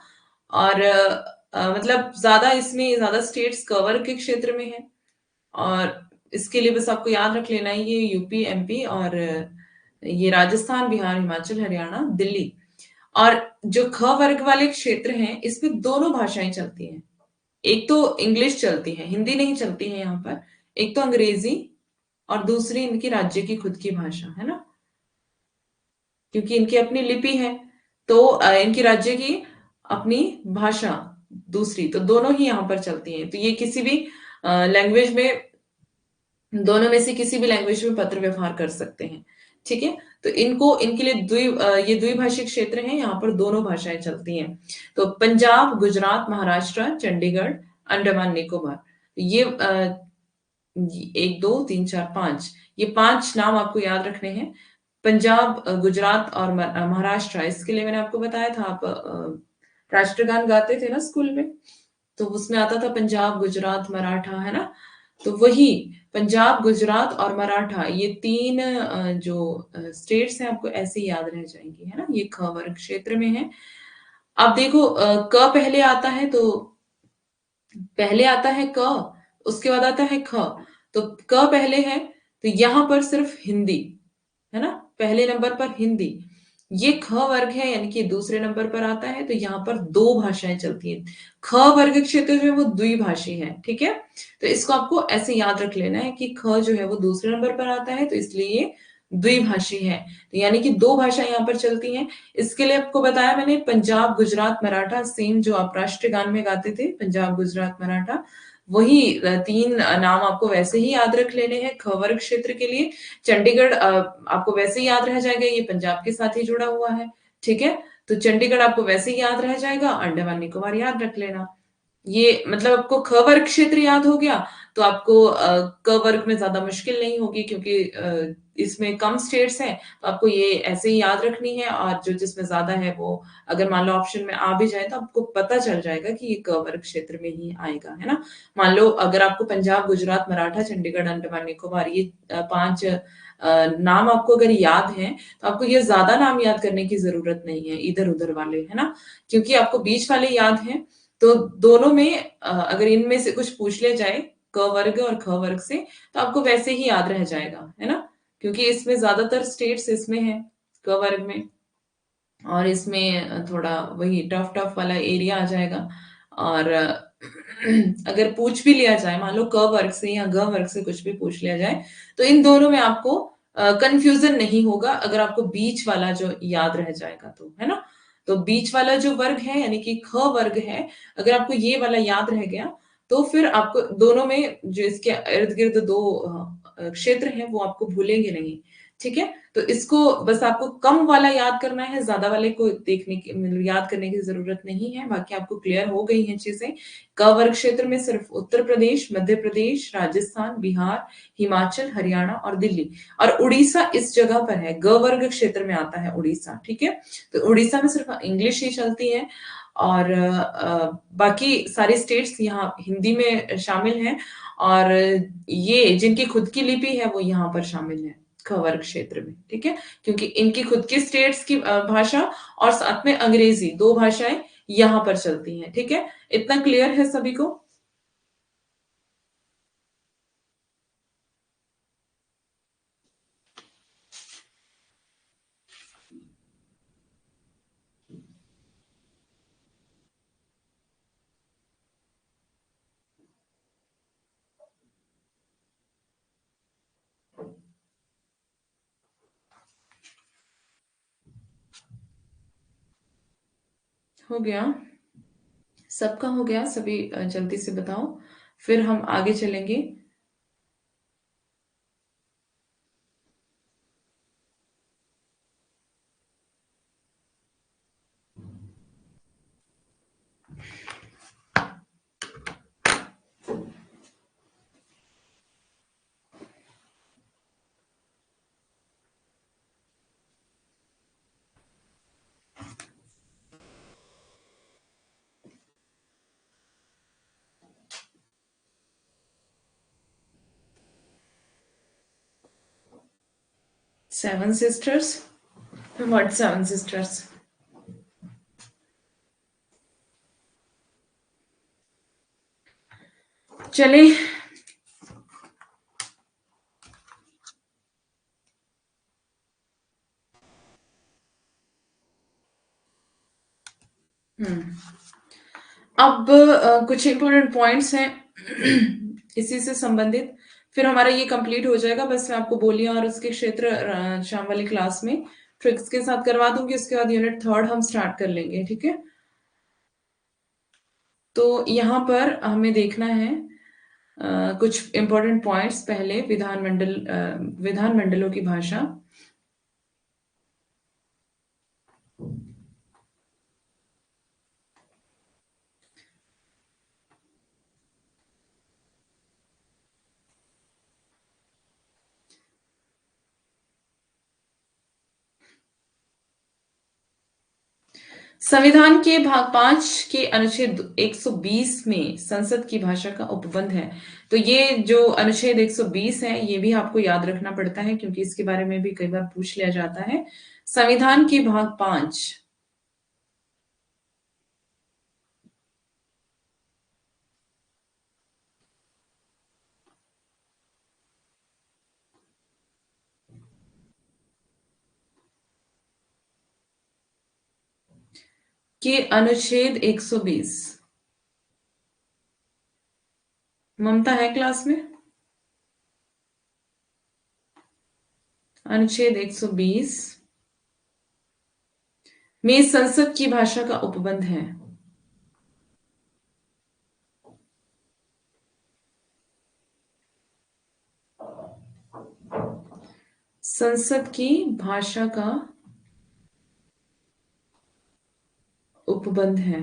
और मतलब ज्यादा स्टेट्स क वर्ग के क्षेत्र में है। और इसके लिए बस आपको याद रख लेना है ये यूपी, एमपी और ये राजस्थान, बिहार, हिमाचल, हरियाणा, दिल्ली। और जो ख वर्ग वाले क्षेत्र हैं इसमें दोनों भाषाएं चलती हैं। एक तो इंग्लिश चलती है, हिंदी नहीं चलती है यहाँ पर। एक तो अंग्रेजी और दूसरी इनकी राज्य की खुद की भाषा, है ना, क्योंकि इनकी अपनी लिपि है। तो इनकी राज्य की अपनी भाषा दूसरी, तो दोनों ही यहाँ पर चलती हैं। तो ये किसी भी लैंग्वेज में, दोनों में से किसी भी लैंग्वेज में पत्र व्यवहार कर सकते हैं, ठीक है। तो इनके लिए ये द्विभाषिक क्षेत्र हैं, यहाँ पर दोनों भाषाएं चलती हैं। तो पंजाब, गुजरात, महाराष्ट्र, चंडीगढ़, अंडमान निकोबार, ये 1 2 3 4 5, ये 5 नाम आपको याद रखने हैं। पंजाब, गुजरात और महाराष्ट्र, इसके लिए मैंने आपको बताया था, आप राष्ट्रगान गाते थे ना स्कूल में, तो उसमें आता था पंजाब, गुजरात, मराठा, है ना। तो वही पंजाब, गुजरात और मराठा, ये 3 जो स्टेट्स हैं आपको ऐसे ही याद रह जाएंगी, है ना। ये ख वर्ग क्षेत्र में है। अब देखो क पहले आता है, तो पहले आता है क, उसके बाद आता है ख। तो क पहले है, तो यहां पर सिर्फ हिंदी, है ना, पहले नंबर पर हिंदी। ये ख वर्ग है, यानी कि दूसरे नंबर पर आता है, तो यहाँ पर दो भाषाएं चलती हैं। ख वर्ग क्षेत्र जो है वो द्विभाषी है, ठीक है। तो इसको आपको ऐसे याद रख लेना है कि ख जो है वो दूसरे नंबर पर आता है, तो इसलिए ये द्विभाषी है। तो यानी कि दो भाषाएं यहाँ पर चलती हैं। इसके लिए आपको बताया मैंने, पंजाब, गुजरात, मराठा, सेम जो आप राष्ट्रीय गान में गाते थे, पंजाब, गुजरात, मराठा, वही 3 नाम आपको वैसे ही याद रख लेने हैं ख वर्ग क्षेत्र के लिए। चंडीगढ़ आपको वैसे ही याद रह जाएगा, ये पंजाब के साथ ही जुड़ा हुआ है, ठीक है। तो चंडीगढ़ आपको वैसे ही याद रह जाएगा। अंडमान निकोबार याद रख लेना। ये मतलब आपको ख वर्ग क्षेत्र याद हो गया, तो आपको क वर्ग में ज्यादा मुश्किल नहीं होगी, क्योंकि इसमें कम स्टेट्स हैं, तो आपको ये ऐसे ही याद रखनी है। और जो जिसमें ज्यादा है वो अगर मान लो ऑप्शन में आ भी जाए, तो आपको पता चल जाएगा कि ये क वर्ग क्षेत्र में ही आएगा, है ना। मान लो अगर आपको पंजाब, गुजरात, मराठा, चंडीगढ़, अंडमान निकोबार, ये 5 नाम आपको अगर याद हैं, तो आपको ये ज्यादा नाम याद करने की जरूरत नहीं है इधर उधर वाले, है ना, क्योंकि आपको बीच वाले याद हैं। तो दोनों में अगर इनमें से कुछ पूछ लिया जाए, क वर्ग और ख वर्ग से, तो आपको वैसे ही याद रह जाएगा, है ना, क्योंकि इसमें ज्यादातर स्टेट्स इसमें है, क वर्ग में। और इसमें थोड़ा वही टफ टफ वाला एरिया आ जाएगा। और अगर पूछ भी लिया जाए, मान लो क वर्ग से या ग वर्ग से कुछ भी पूछ लिया जाए, तो इन दोनों में आपको कंफ्यूजन नहीं होगा, अगर आपको बीच वाला जो याद रह जाएगा तो, है ना? तो बीच वाला जो वर्ग है यानी कि ख वर्ग है, अगर आपको ये वाला याद रह गया, तो फिर आपको दोनों में जो इसके इर्द गिर्द दो क्षेत्र हैं वो आपको भूलेंगे नहीं। ठीक है, तो इसको बस आपको कम वाला याद करना है, ज्यादा वाले को देखने की मतलब याद करने की जरूरत नहीं है। बाकी आपको क्लियर हो गई हैं चीजें। क वर्ग क्षेत्र में सिर्फ उत्तर प्रदेश, मध्य प्रदेश, राजस्थान, बिहार, हिमाचल, हरियाणा और दिल्ली, और उड़ीसा इस जगह पर है। ग वर्ग क्षेत्र में आता है उड़ीसा। ठीक है, तो उड़ीसा में सिर्फ इंग्लिश ही चलती है, और बाकी सारे स्टेट्स यहाँ हिंदी में शामिल हैं। और ये जिनकी खुद की लिपि है वो यहाँ पर शामिल है ख वर्ग क्षेत्र में। ठीक है, क्योंकि इनकी खुद की स्टेट्स की भाषा और साथ में अंग्रेजी, दो भाषाएं यहाँ पर चलती हैं। ठीक है, इतना क्लियर है सभी को? हो गया? सबका हो गया? सभी जल्दी से बताओ, फिर हम आगे चलेंगे। Seven sisters? What seven sisters? चले। अब कुछ इंपॉर्टेंट पॉइंट्स हैं इसी से संबंधित, फिर हमारा ये कंप्लीट हो जाएगा। बस मैं आपको बोलियां और उसके क्षेत्र शाम वाली क्लास में ट्रिक्स के साथ करवा दूंगी। उसके बाद यूनिट थर्ड हम स्टार्ट कर लेंगे। ठीक है, तो यहाँ पर हमें देखना है कुछ इंपॉर्टेंट पॉइंट्स। पहले विधानमंडलों की भाषा। संविधान के भाग 5 के अनुच्छेद 120 में संसद की भाषा का उपबंध है। तो ये जो अनुच्छेद 120 है ये भी आपको याद रखना पड़ता है, क्योंकि इसके बारे में भी कई बार पूछ लिया जाता है। संविधान के भाग 5 के अनुच्छेद 120। ममता है क्लास में? अनुच्छेद 120 में संसद की भाषा का उपबंध है। संसद की भाषा का उपबंध है।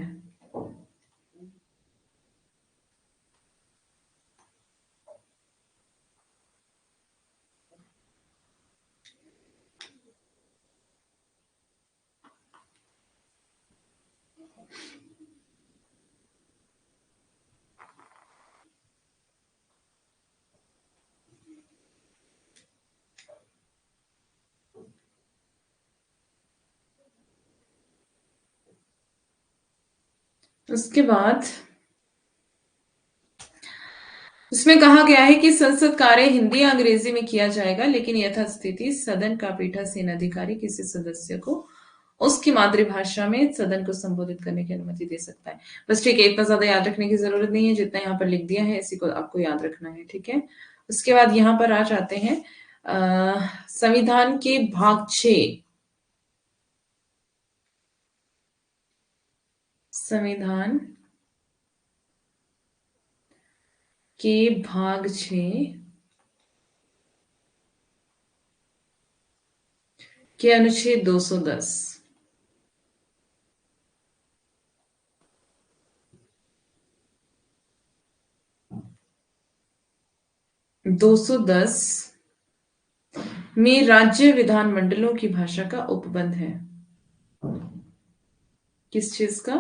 उसके बाद उसमें कहा गया है कि संसद कार्य हिंदी या अंग्रेजी में किया जाएगा, लेकिन यथास्थिति सदन का पीठासीन अधिकारी किसी सदस्य को उसकी मातृभाषा में सदन को संबोधित करने की अनुमति दे सकता है। बस ठीक है, इतना ज्यादा याद रखने की जरूरत नहीं है, जितना यहाँ पर लिख दिया है इसी को आपको याद रखना है, ठीक है। उसके बाद यहाँ पर आ जाते हैं संविधान के भाग 6। संविधान के भाग 6 के अनुच्छेद 210। 210 में राज्य विधानमंडलों की भाषा का उपबंध है। किस चीज का?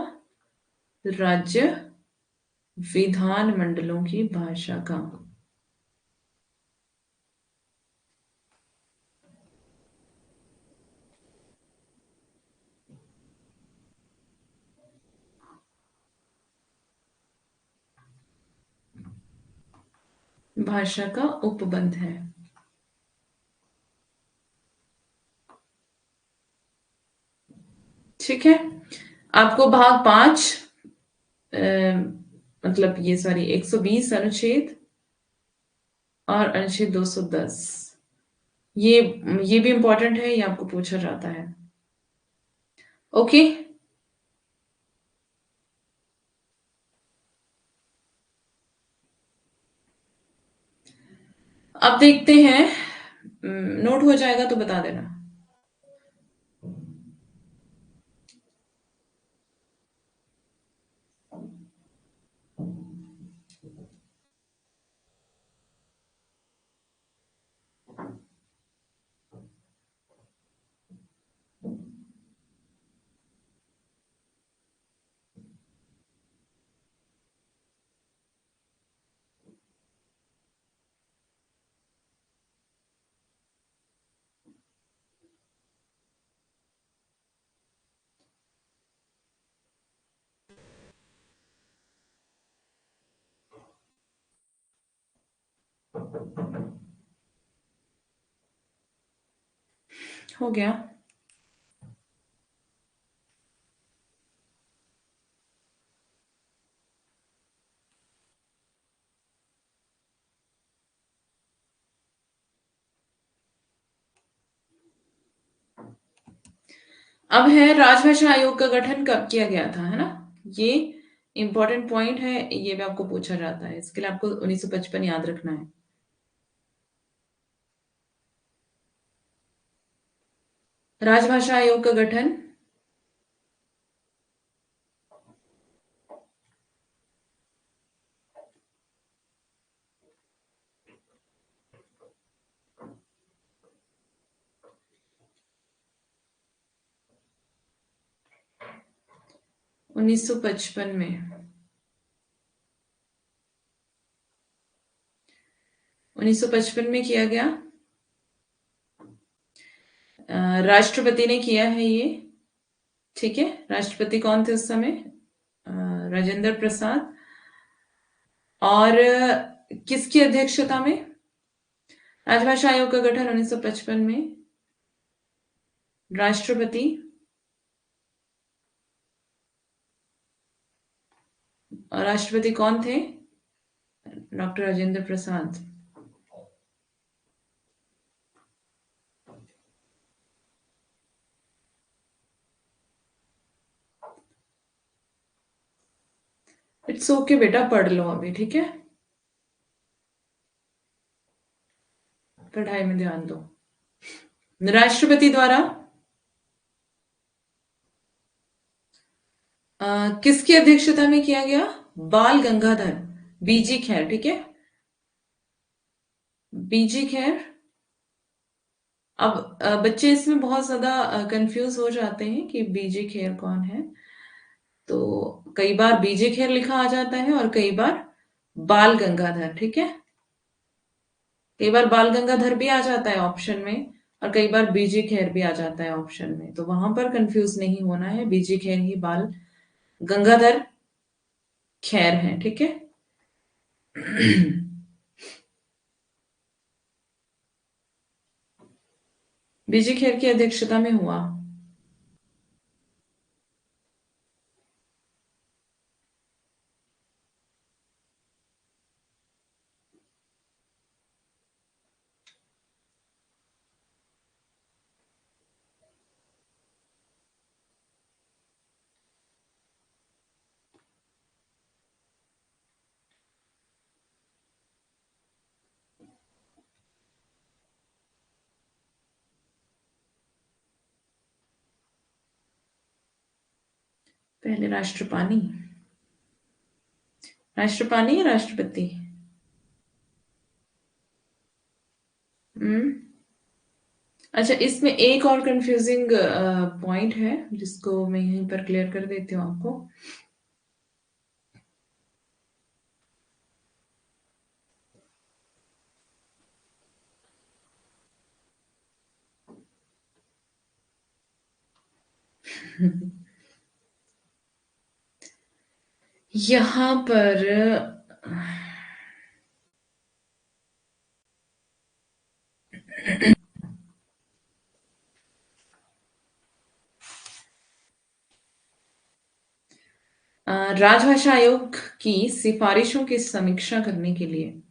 राज्य विधानमंडलों की भाषा का। भाषा का उपबंध है। ठीक है। आपको भाग 5 मतलब ये सॉरी 120 अनुच्छेद और अनुच्छेद 210 ये ये भी इंपॉर्टेंट है, ये आपको पूछा जाता है। ओके। अब देखते हैं, नोट हो जाएगा तो बता देना। हो गया। अब है राजभाषा आयोग का गठन कब किया गया था, है ना। ये इंपॉर्टेंट पॉइंट है, ये भी आपको पूछा जाता है, इसके लिए आपको 1955 याद रखना है। राजभाषा आयोग का गठन 1955 में। 1955 में किया गया। राष्ट्रपति ने किया है ये। ठीक है, राष्ट्रपति कौन थे उस समय? राजेंद्र प्रसाद। और किसकी अध्यक्षता में? राजभाषा आयोग का गठन 1955 में राष्ट्रपति और राष्ट्रपति कौन थे? Doctor Rajendra Prasad. It's okay बेटा, पढ़ लो अभी, ठीक है। पढ़ाई में ध्यान दो। राष्ट्रपति द्वारा किसकी अध्यक्षता में किया गया? बाल गंगाधर बीजी खैर, ठीक है। बीजी खैर। अब बच्चे इसमें बहुत ज्यादा कंफ्यूज हो जाते हैं कि बीजी खेर कौन है। तो कई बार बीजे खेर लिखा आ जाता है और कई बार बाल गंगाधर, ठीक है। कई बार बाल गंगाधर भी आ जाता है ऑप्शन में और कई बार बीजे खेर भी आ जाता है ऑप्शन में, तो वहां पर कंफ्यूज नहीं होना है, बीजे खेर ही बाल गंगाधर खैर है, ठीक है। बीजी खेर की अध्यक्षता में हुआ। पहले राष्ट्रपानी, राष्ट्रपानी या राष्ट्रपति? हम्म। अच्छा, इसमें एक और कंफ्यूजिंग पॉइंट है जिसको मैं यहीं पर क्लियर कर देती हूँ आपको। यहाँ पर राजभाषा आयोग की सिफारिशों की समीक्षा करने के लिए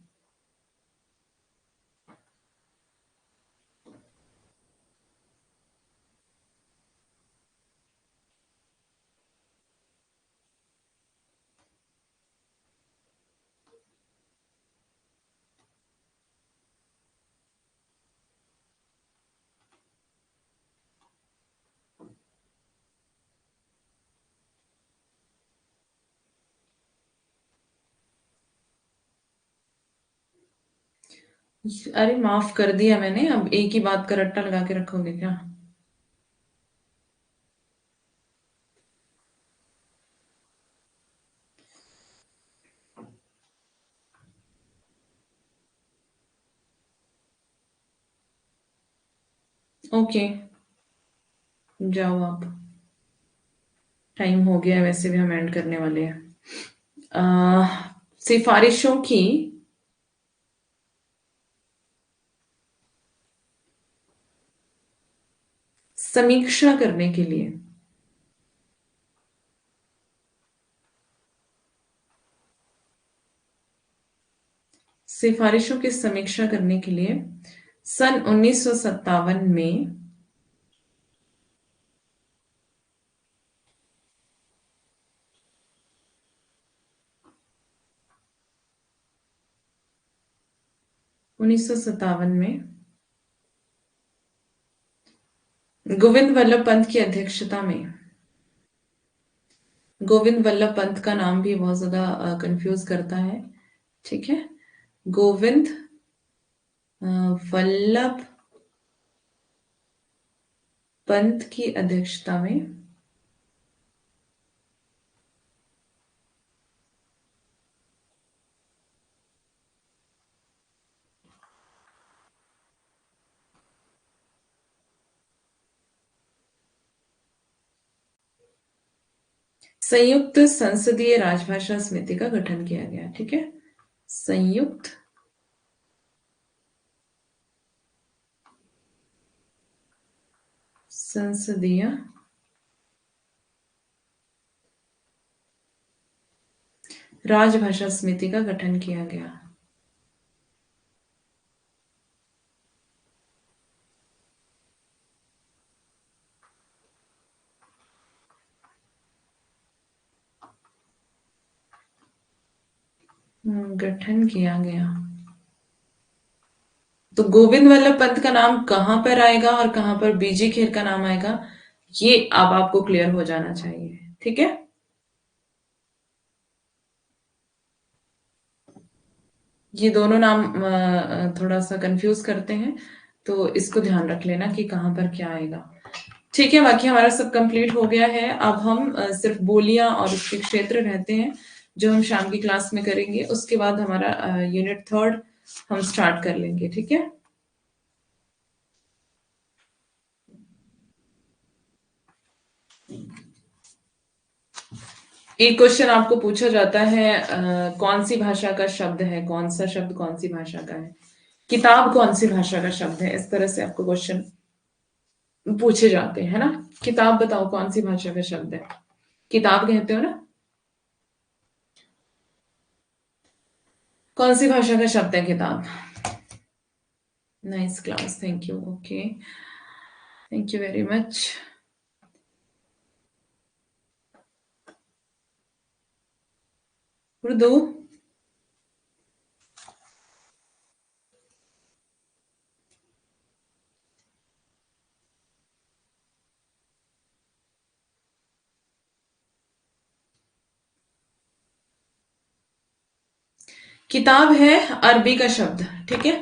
अरे माफ कर दिया मैंने, अब एक ही बात का रट्टा लगा के रखोगे क्या? ओके, जाओ आप। टाइम हो गया है, वैसे भी हम एंड करने वाले हैं। सिफारिशों की समीक्षा करने के लिए सिफारिशों की समीक्षा करने के लिए सन 1957 में 1957 में गोविंद वल्लभ पंत की अध्यक्षता में, गोविंद वल्लभ पंत का नाम भी बहुत ज्यादा कंफ्यूज करता है, ठीक है? गोविंद वल्लभ पंत की अध्यक्षता में संयुक्त संसदीय राजभाषा समिति का गठन किया गया, ठीक है? संयुक्त संसदीय राजभाषा समिति का गठन किया गया। गठन किया गया। तो गोविंद वल्लभ पंत का नाम कहां पर आएगा और कहां पर बीजी खेर का नाम आएगा, ये अब आपको क्लियर हो जाना चाहिए, ठीक है? ये दोनों नाम थोड़ा सा कंफ्यूज करते हैं, तो इसको ध्यान रख लेना कि कहां पर क्या आएगा। ठीक है, बाकी हमारा सब कंप्लीट हो गया है। अब हम सिर्फ बोलियां और उसके क्षेत्र रहते हैं जो हम शाम की क्लास में करेंगे। उसके बाद हमारा यूनिट 3 हम स्टार्ट कर लेंगे, ठीक है? एक क्वेश्चन आपको पूछा जाता है, कौन सी भाषा का शब्द है, कौन सा शब्द कौन सी भाषा का है, किताब कौन सी भाषा का शब्द है, इस तरह से आपको क्वेश्चन पूछे जाते हैं, है ना? किताब बताओ कौन सी भाषा का शब्द है? किताब कहते हो ना? कौन सी भाषा का शब्द है किताब? Nice class, thank you. Okay, thank you very much. Urdu. किताब है अरबी का शब्द, ठीक है?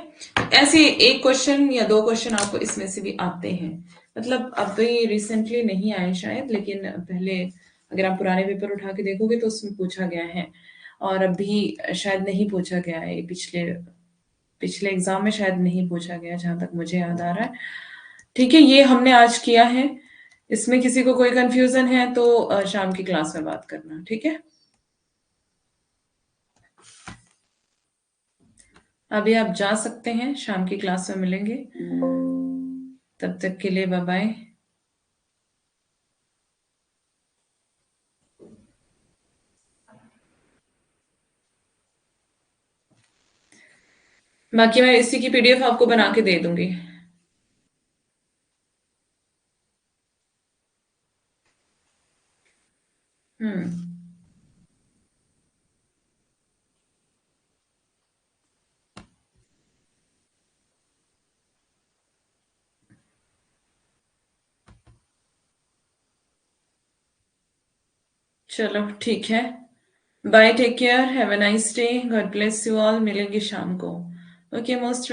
ऐसे एक क्वेश्चन या दो क्वेश्चन आपको इसमें से भी आते हैं, मतलब अभी रिसेंटली नहीं आए शायद, लेकिन पहले अगर आप पुराने पेपर उठा के देखोगे तो उसमें पूछा गया है। और अभी शायद नहीं पूछा गया है, ये पिछले पिछले एग्जाम में शायद नहीं पूछा गया, जहां तक मुझे याद आ रहा है। ठीक है, ये हमने आज किया है। इसमें किसी को कोई कंफ्यूजन है तो शाम की क्लास में बात करना, ठीक है? अभी आप जा सकते हैं, शाम की क्लास में मिलेंगे। तब तक के लिए बाय बाय। बाकी मैं इसी की पीडीएफ आपको बना के दे दूंगी। हम्म। चलो ठीक है। Bye, take care, have a nice day, God bless you all. मिलेंगे शाम को। Okay, most